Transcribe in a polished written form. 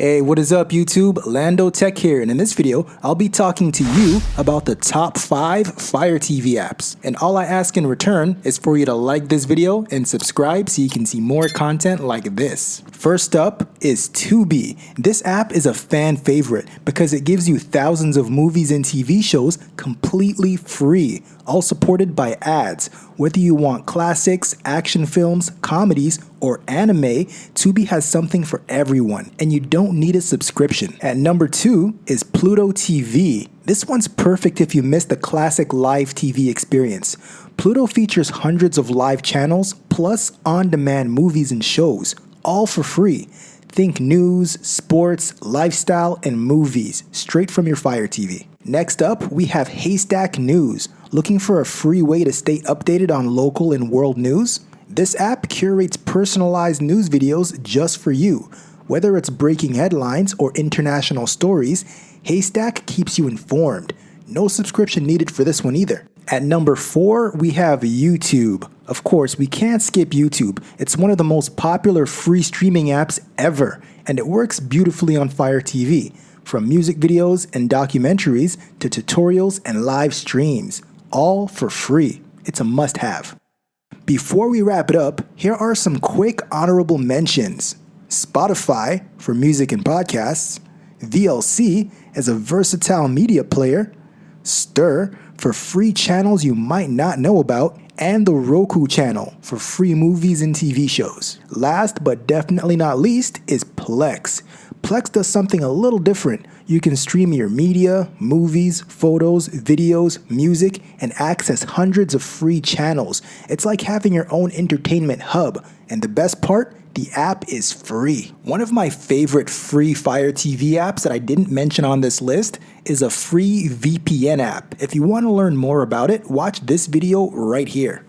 Hey, what is up YouTube? Lando Tech here, and in this video, I'll be talking to you about the top 5 Fire TV apps. And all I ask in return is for you to like this video and subscribe so you can see more content like this. First up is Tubi. This app is a fan favorite because it gives you thousands of movies and TV shows completely free, all supported by ads. Whether you want classics, action films, comedies, or anime, Tubi has something for everyone, and you don't need a subscription. At number 2 is Pluto TV. This one's perfect if you miss the classic live TV experience. Pluto features hundreds of live channels, plus on-demand movies and shows, all for free. Think news, sports, lifestyle, and movies, straight from your Fire TV. Next up, we have Haystack News. Looking for a free way to stay updated on local and world news? This app curates personalized news videos just for you. Whether it's breaking headlines or international stories, Haystack keeps you informed. No subscription needed for this one either. At number 4, we have YouTube. Of course, we can't skip YouTube. It's one of the most popular free streaming apps ever, and it works beautifully on Fire TV. From music videos and documentaries to tutorials and live streams, all for free. It's a must-have. Before we wrap it up, here are some quick honorable mentions. Spotify for music and podcasts, VLC as a versatile media player, Stir for free channels you might not know about, and the Roku channel for free movies and TV shows. Last but definitely not least is Plex. Plex does something a little different. You can stream your media, movies, photos, videos, music, and access hundreds of free channels. It's like having your own entertainment hub. And the best part? The app is free. One of my favorite free Fire TV apps that I didn't mention on this list is a free VPN app. If you want to learn more about it, watch this video right here.